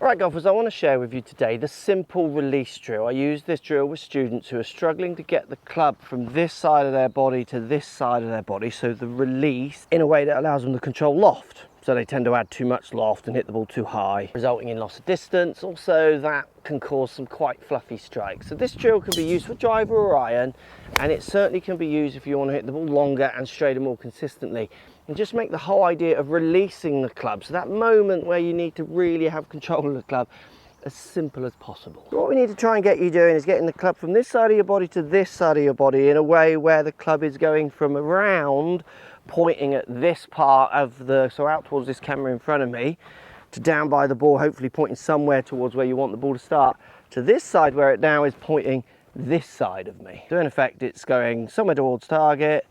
Right golfers, I want to share with you today the simple release drill. I use this drill with students who are struggling to get the club from this side of their body to this side of their body, so the release in a way that allows them to control loft. So they tend to add too much loft and hit the ball too high, resulting in loss of distance. Also, that can cause some quite fluffy strikes. So this drill can be used for driver or iron, and it certainly can be used if you want to hit the ball longer and straighter more consistently. And just make the whole idea of releasing the club, so that moment where you need to really have control of the club, as simple as possible. What we need to try and get you doing is getting the club from this side of your body to this side of your body in a way where the club is going from around, pointing at this part of the, so out towards this camera in front of me, to down by the ball, hopefully pointing somewhere towards where you want the ball to start, to this side where it now is pointing this side of me. So in effect, it's going somewhere towards target.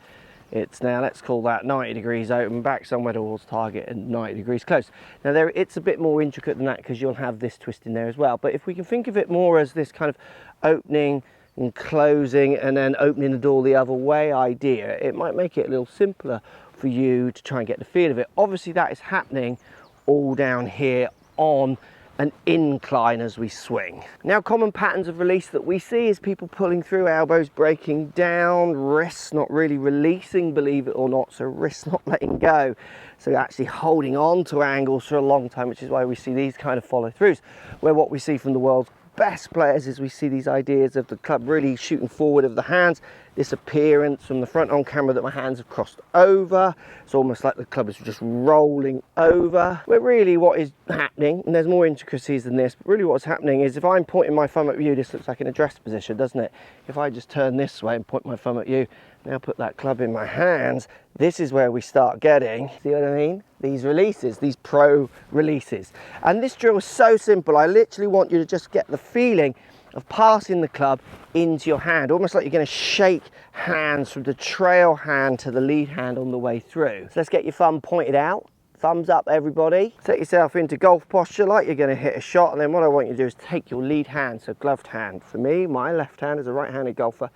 It's now, let's call that 90 degrees open, back somewhere towards target and 90 degrees close. Now it's a bit more intricate than that because you'll have this twist in there as well. But if we can think of it more as this kind of opening and closing and then opening the door the other way idea, it might make it a little simpler for you to try and get the feel of it. Obviously that is happening all down here on an incline as we swing. Now, common patterns of release that we see is people pulling through, elbows breaking down, wrists not really releasing, believe it or not, so wrists not letting go. So actually holding on to angles for a long time, which is why we see these kind of follow throughs, where what we see from the world's best players is we see these ideas of the club really shooting forward of the hands, this appearance from the front on camera that my hands have crossed over. It's almost like the club is just rolling over. Where really what is happening, and there's more intricacies than this, but really what's happening is if I'm pointing my thumb at you, this looks like an address position, doesn't it? If I just turn this way and point my thumb at you, now put that club in my hands, this is where we start getting, see what I mean? These releases, these pro releases. And this drill is so simple, I literally want you to just get the feeling of passing the club into your hand, almost like you're going to shake hands from the trail hand to the lead hand on the way through. So let's get your thumb pointed out. Thumbs up, everybody. Set yourself into golf posture like you're going to hit a shot, and then what I want you to do is take your lead hand, so gloved hand. For me, my left hand is a right-handed golfer,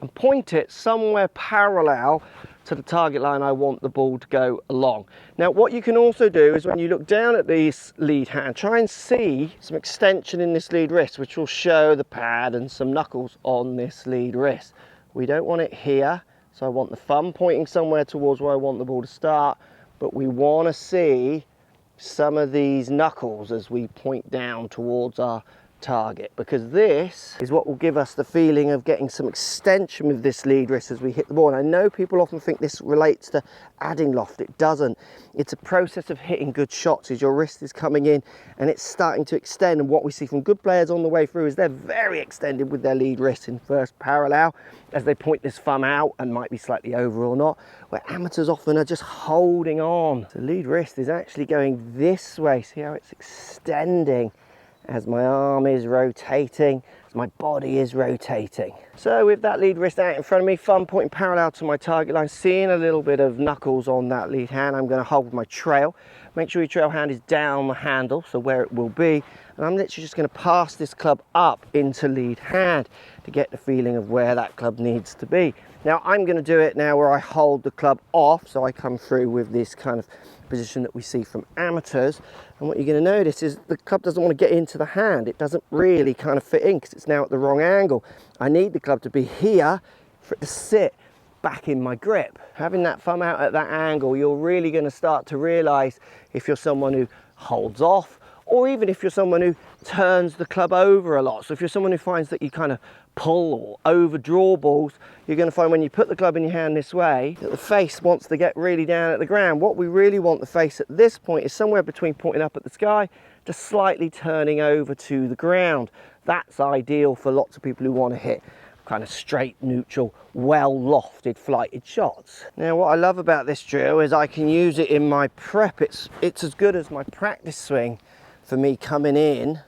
and point it somewhere parallel to the target line I want the ball to go along. Now what you can also do is when you look down at this lead hand, try and see some extension in this lead wrist, which will show the pad and some knuckles on this lead wrist. We don't want it here, so I want the thumb pointing somewhere towards where I want the ball to start, but we want to see some of these knuckles as we point down towards our target, because this is what will give us the feeling of getting some extension with this lead wrist as we hit the ball. And I know people often think this relates to adding loft. It doesn't. It's a process of hitting good shots as your wrist is coming in and it's starting to extend, and what we see from good players on the way through is they're very extended with their lead wrist in first parallel as they point this thumb out and might be slightly over or not, where amateurs often are just holding on. The lead wrist is actually going this way. See how it's extending as my arm is rotating, as my body is rotating. So with that lead wrist out in front of me, thumb pointing parallel to my target line, seeing a little bit of knuckles on that lead hand, I'm going to hold with my trail. Make sure your trail hand is down the handle, so where it will be, and I'm literally just going to pass this club up into lead hand to get the feeling of where that club needs to be. Now I'm going to do it now where I hold the club off, so I come through with this kind of position that we see from amateurs, and what you're going to notice is the club doesn't want to get into the hand. It doesn't really kind of fit in because it's now at the wrong angle. I need the club to be here for it to sit back in my grip. Having that thumb out at that angle, you're really going to start to realize if you're someone who holds off, or even if you're someone who turns the club over a lot. So if you're someone who finds that you kind of pull or overdraw balls, you're going to find when you put the club in your hand this way that the face wants to get really down at the ground. What we really want the face at this point is somewhere between pointing up at the sky to slightly turning over to the ground. That's ideal for lots of people who want to hit kind of straight, neutral, well lofted, flighted shots. Now what I love about this drill is I can use it in my prep. It's as good as my practice swing for me coming in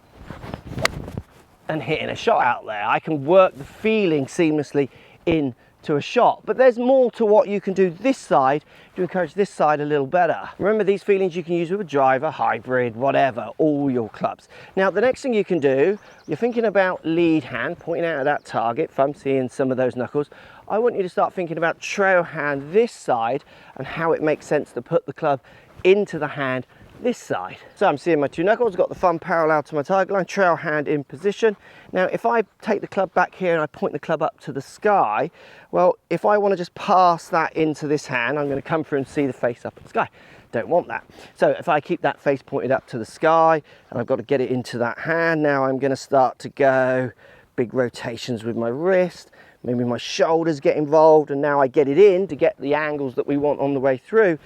and hitting a shot out there. I can work the feeling seamlessly into a shot, but there's more to what you can do this side to encourage this side a little better. Remember, these feelings you can use with a driver, hybrid, whatever, all your clubs. Now the next thing you can do, you're thinking about lead hand, pointing out at that target, thumb seeing some of those knuckles. I want you to start thinking about trail hand this side and how it makes sense to put the club into the hand this side. So I'm seeing my two knuckles, got the thumb parallel to my target line, trail hand in position. Now if I take the club back here and I point the club up to the sky, well, if I want to just pass that into this hand, I'm going to come through and see the face up at the sky. Don't want that. So if I keep that face pointed up to the sky and I've got to get it into that hand, now I'm going to start to go big rotations with my wrist, maybe my shoulders get involved, and now I get it in to get the angles that we want on the way through.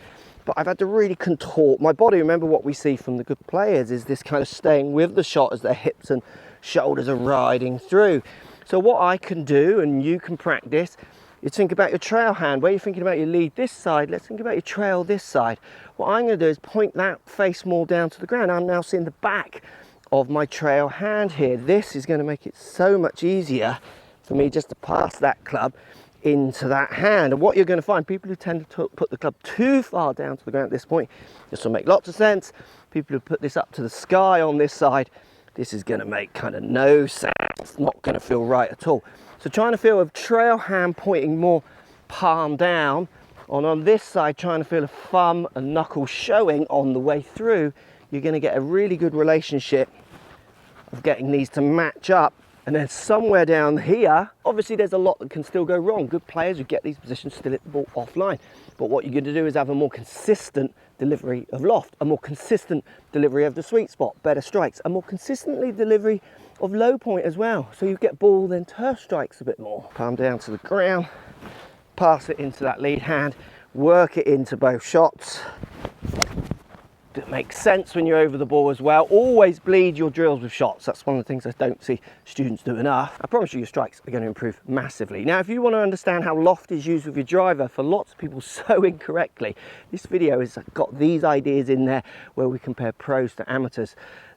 But I've had to really contort my body. Remember, what we see from the good players is this kind of staying with the shot as their hips and shoulders are riding through. So what I can do, and you can practice, is think about your trail hand. Where you're thinking about your lead this side, let's think about your trail this side. What I'm going to do is point that face more down to the ground. I'm now seeing the back of my trail hand here. This is going to make it so much easier for me just to pass that club into that hand. And what you're going to find, people who tend to put the club too far down to the ground at this point, this will make lots of sense. People who put this up to the sky on this side, this is going to make kind of no sense. It's not going to feel right at all. So trying to feel a trail hand pointing more palm down, on this side trying to feel a thumb and knuckle showing on the way through, you're going to get a really good relationship of getting these to match up. And then somewhere down here, obviously there's a lot that can still go wrong. Good players who get these positions still hit the ball offline. But what you're going to do is have a more consistent delivery of loft, a more consistent delivery of the sweet spot, better strikes, a more consistently delivery of low point as well. So you get ball then turf strikes a bit more. Palm down to the ground, pass it into that lead hand, work it into both shots. It makes sense when you're over the ball as well. Always bleed your drills with shots. That's one of the things I don't see students do enough. I promise you your strikes are going to improve massively. Now, if you want to understand how loft is used with your driver, for lots of people so incorrectly, this video has got these ideas in there where we compare pros to amateurs.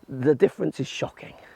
The difference is shocking.